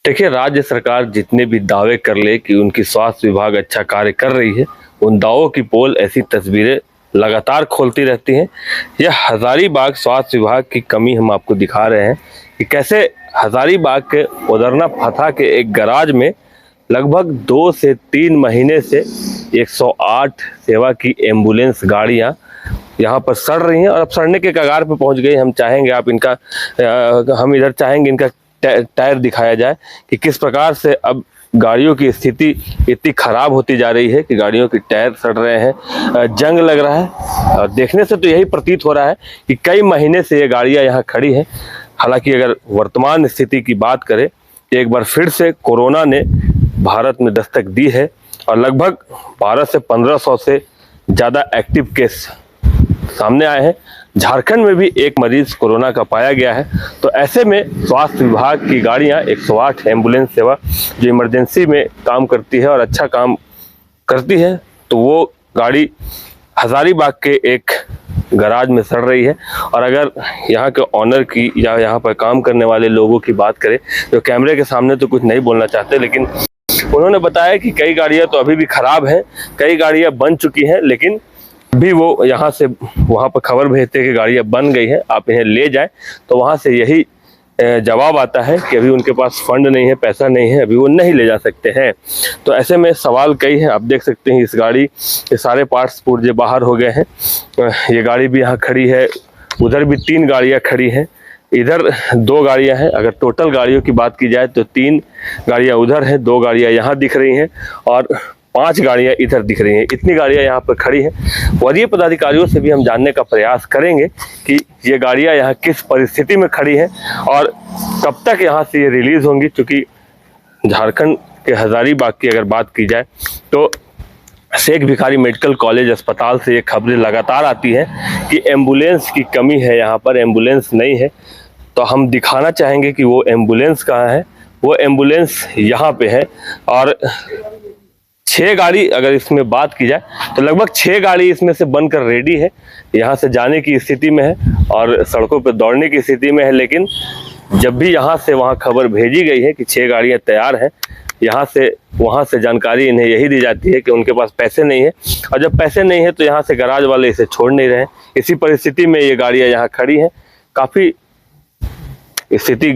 देखिए, राज्य सरकार जितने भी दावे कर ले कि उनकी स्वास्थ्य विभाग अच्छा कार्य कर रही है, उन दावों की पोल ऐसी तस्वीरें लगातार खोलती रहती हैं। यह हजारीबाग स्वास्थ्य विभाग की कमी हम आपको दिखा रहे हैं कि कैसे हजारीबाग के ओदरना फथा के एक गैराज में लगभग 2 से 3 महीने से 108 सेवा की एम्बुलेंस गाड़ियां यहाँ पर सड़ रही हैं और अब सड़ने के कगार पे पहुंच गई। हम चाहेंगे आप इनका हम इधर चाहेंगे इनका टायर दिखाया जाए कि किस प्रकार से अब गाड़ियों की स्थिति इतनी खराब होती जा रही है कि गाड़ियों के टायर सड़ रहे हैं, जंग लग रहा है। और देखने से तो यही प्रतीत हो रहा है कि कई महीने से ये गाड़ियां यहाँ खड़ी हैं। हालांकि अगर वर्तमान स्थिति की बात करें तो एक बार फिर से कोरोना ने भारत में दस्तक दी है और लगभग 12 से 1500 से ज़्यादा एक्टिव केस सामने आए हैं। झारखंड में भी एक मरीज कोरोना का पाया गया है। तो ऐसे में स्वास्थ्य विभाग की गाड़ियां 108 एम्बुलेंस सेवा जो इमरजेंसी में काम करती है और अच्छा काम करती है, तो वो गाड़ी हजारीबाग के एक गैराज में सड़ रही है। और अगर यहाँ के ऑनर की या यहाँ पर काम करने वाले लोगों की बात करें तो कैमरे के सामने तो कुछ नहीं बोलना चाहते, लेकिन उन्होंने बताया कि कई गाड़ियां तो अभी भी खराब हैं, कई गाड़ियां बन चुकी हैं, लेकिन भी वो यहाँ से वहाँ पर खबर भेजते कि गाड़ियाँ बन गई हैं, आप इन्हें ले जाएं। तो वहाँ से यही जवाब आता है कि अभी उनके पास फंड नहीं है, पैसा नहीं है, अभी वो नहीं ले जा सकते हैं। तो ऐसे में सवाल कई हैं। आप देख सकते हैं इस गाड़ी के सारे पार्ट्स पुर्जे बाहर हो गए हैं। ये गाड़ी भी यहाँ खड़ी है, उधर भी 3 गाड़ियाँ खड़ी हैं, इधर 2 गाड़ियाँ हैं। अगर टोटल गाड़ियों की बात की जाए तो 3 गाड़ियाँ उधर हैं, 2 गाड़ियाँ यहाँ दिख रही हैं और 5 गाड़ियां इधर दिख रही हैं। इतनी गाड़ियां यहाँ पर खड़ी हैं। वरीय पदाधिकारियों से भी हम जानने का प्रयास करेंगे कि ये गाड़ियां यहाँ किस परिस्थिति में खड़ी हैं और कब तक यहाँ से ये रिलीज होंगी। क्योंकि झारखंड के हजारीबाग की अगर बात की जाए तो शेख भिखारी मेडिकल कॉलेज अस्पताल से ये खबरें लगातार आती हैं कि एम्बुलेंस की कमी है, यहाँ पर एम्बुलेंस नहीं है। तो हम दिखाना चाहेंगे कि वो एम्बुलेंस कहाँ है। वो एम्बुलेंस यहाँ पे है और 6 गाड़ी अगर इसमें बात की जाए तो लगभग 6 गाड़ी इसमें से बनकर रेडी है, यहाँ से जाने की स्थिति में है और सड़कों पर दौड़ने की स्थिति में है। लेकिन जब भी यहाँ से वहाँ खबर भेजी गई है कि 6 गाड़ियाँ तैयार हैं, यहाँ से वहाँ से जानकारी इन्हें यही दी जाती है कि उनके पास पैसे नहीं है और जब पैसे नहीं है तो यहाँ से गैराज वाले इसे छोड़ नहीं रहे। इसी परिस्थिति में ये गाड़ियाँ यहाँ खड़ी हैं। काफ़ी स्थिति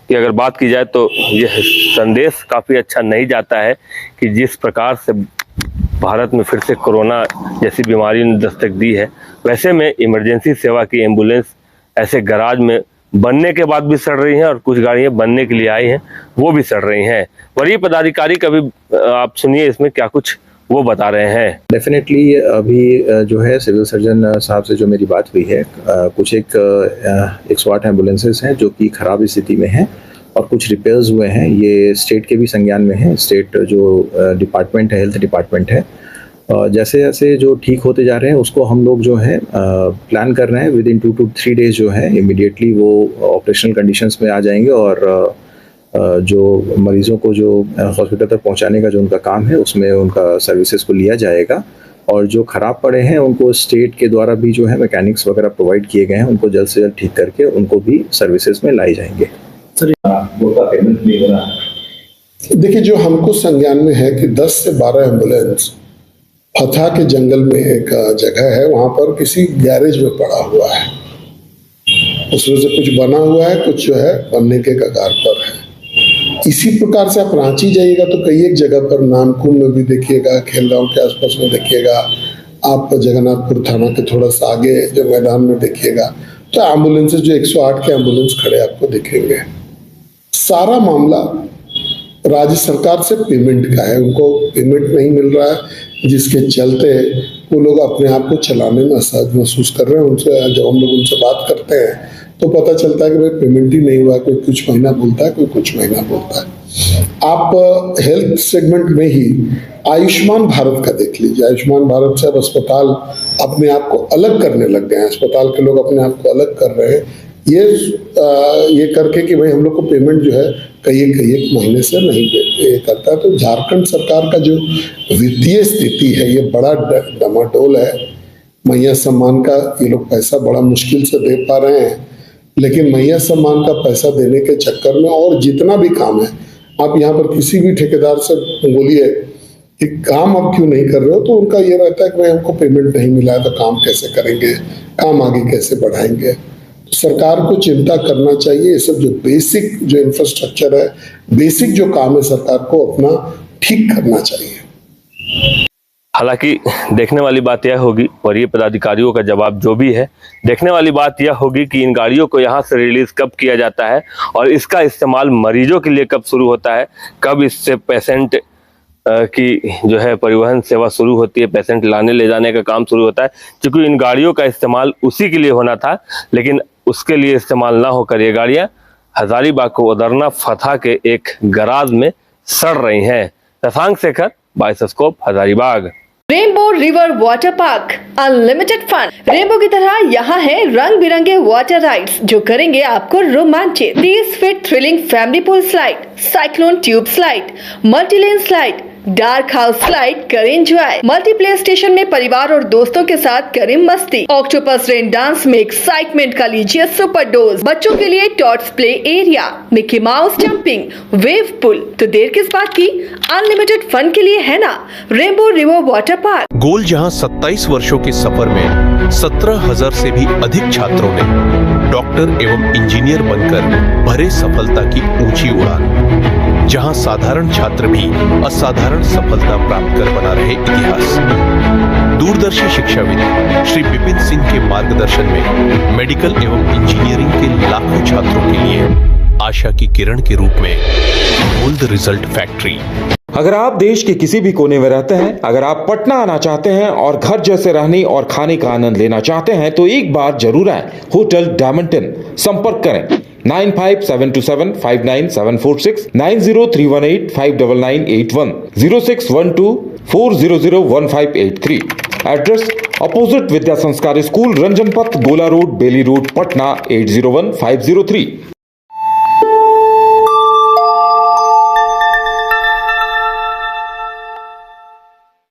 की अगर बात की जाए तो यह संदेश काफ़ी अच्छा नहीं जाता है कि जिस प्रकार से भारत में फिर से कोरोना जैसी बीमारी ने दस्तक दी है, वैसे में इमरजेंसी सेवा की एम्बुलेंस ऐसे गैराज में बनने के बाद भी सड़ रही हैं और कुछ गाड़ियां बनने के लिए आई हैं वो भी सड़ रही हैं। वरीय पदाधिकारी का भी आप सुनिए इसमें क्या कुछ वो बता रहे हैं। डेफिनेटली अभी जो है सिविल सर्जन साहब से जो मेरी बात हुई है, कुछ 108 एम्बुलेंसेस हैं जो कि ख़राब स्थिति में हैं और कुछ रिपेयर्स हुए हैं। ये स्टेट के भी संज्ञान में है। स्टेट जो डिपार्टमेंट है, हेल्थ डिपार्टमेंट है, जैसे जैसे जो ठीक होते जा रहे हैं उसको हम लोग जो है प्लान कर रहे हैं विद इन 2 to 3 डेज जो है इमीडिएटली वो ऑपरेशनल कंडीशंस में आ जाएंगे और जो मरीज़ों को जो हॉस्पिटल तक पहुंचाने का जो उनका काम है उसमें उनका सर्विसेज को लिया जाएगा और जो ख़राब पड़े हैं उनको स्टेट के द्वारा भी जो है मैकेनिक्स वगैरह प्रोवाइड किए गए हैं, उनको जल्द से जल्द ठीक करके उनको भी सर्विसेज में लाई जाएंगे। सर, वो पेमेंट नहीं हो रहा है। देखिए, जो हमको संज्ञान में है कि 10 से 12 एम्बुलेंस फथा के जंगल में एक जगह है, वहाँ पर किसी गैरेज में पड़ा हुआ है, उसमें से कुछ बना हुआ है, कुछ जो है बनने के कगार पर है। इसी प्रकार से आप रांची जाइएगा तो कई एक जगह पर नामकुम में भी देखिएगा, खेलगांव के आसपास में देखिएगा, आप जगन्नाथपुर थाना के थोड़ा सा आगे जो मैदान में देखिएगा तो एम्बुलेंसेज जो 108 के एम्बुलेंस खड़े आपको दिखेंगे। सारा मामला राज्य सरकार से पेमेंट का है, उनको पेमेंट नहीं मिल रहा है जिसके चलते वो लोग अपने आप को चलाने में असहज महसूस कर रहे हैं। उनसे जब हम लोग उनसे बात करते हैं तो पता चलता है कि भाई पेमेंट ही नहीं हुआ, कोई कुछ महीना बोलता है, कोई कुछ महीना बोलता है। आप हेल्थ सेगमेंट में ही आयुष्मान भारत का देख लीजिए। आयुष्मान भारत से अब अस्पताल अपने आप को अलग करने लग गए हैं, अस्पताल के लोग अपने आप को अलग कर रहे हैं ये करके कि भाई हम लोग को पेमेंट जो है कई एक महीने से नहीं करता। तो झारखंड सरकार का जो वित्तीय स्थिति है ये बड़ा डमाडोल है। मैया सम्मान का ये लोग पैसा बड़ा मुश्किल से दे पा रहे हैं, लेकिन मैया सम्मान का पैसा देने के चक्कर में और जितना भी काम है आप यहाँ पर किसी भी ठेकेदार से बोलिए कि काम आप क्यों नहीं कर रहे हो, तो उनका ये रहता है कि भाई हमको पेमेंट नहीं मिला है तो काम कैसे करेंगे, काम आगे कैसे बढ़ाएंगे। तो सरकार को चिंता करना चाहिए, ये सब जो बेसिक जो इंफ्रास्ट्रक्चर है, बेसिक जो काम है, सरकार को अपना ठीक करना चाहिए। हालांकि देखने वाली बात यह होगी, वरीय पदाधिकारियों का जवाब जो भी है, देखने वाली बात यह होगी कि इन गाड़ियों को यहाँ से रिलीज कब किया जाता है और इसका इस्तेमाल मरीजों के लिए कब शुरू होता है, कब इससे पेशेंट की जो है परिवहन सेवा शुरू होती है, पेशेंट लाने ले जाने का काम शुरू होता है। क्योंकि इन गाड़ियों का इस्तेमाल उसी के लिए होना था, लेकिन उसके लिए इस्तेमाल ना होकर ये गाड़ियाँ हजारीबाग को उदरना फतह के एक गराज में सड़ रही हैं। Shashank Shekhar, bioscope, Hazaribagh. Rainbow river water park, unlimited fun. Rainbow की तरह यहाँ है रंग बिरंगे वाटर राइड्स जो करेंगे आपको रोमांचित। 30 feet thrilling family pool slide, cyclone tube slide, multilane slide, dark house slide करें एंजॉय। मल्टी प्ले स्टेशन में परिवार और दोस्तों के साथ करें मस्ती। ऑक्टोपस रेन डांस में एक्साइटमेंट का लीजिए सुपर डोज। बच्चों के लिए tots play area, Mickey Mouse jumping, wave pool. तो देर किस बात की, अनलिमिटेड फन के लिए है ना रेनबो रिवर वाटर पार्क। गोल जहां 27 वर्षों के सफर में 17,000 से भी अधिक छात्रों ने डॉक्टर एवं इंजीनियर बनकर भरे सफलता की ऊंची उड़ान, जहां साधारण छात्र भी असाधारण सफलता प्राप्त कर बना रहे इतिहास। दूरदर्शी शिक्षाविद श्री विपिन सिंह के मार्गदर्शन में मेडिकल एवं इंजीनियरिंग के लाखों छात्रों के लिए आशा की किरण के रूप में गोल्ड रिजल्ट फैक्ट्री। अगर आप देश के किसी भी कोने में रहते हैं, अगर आप पटना आना चाहते हैं और घर जैसे रहने और खाने का आनंद लेना चाहते हैं तो एक बार जरूर आए होटल डायमंटन। संपर्क करें 9572759746, 9031859981, 0612400158 एड्रेस अपोजिट विद्या संस्कार स्कूल, रंजन पथ, गोला रोड, बेली रोड, पटना 801503।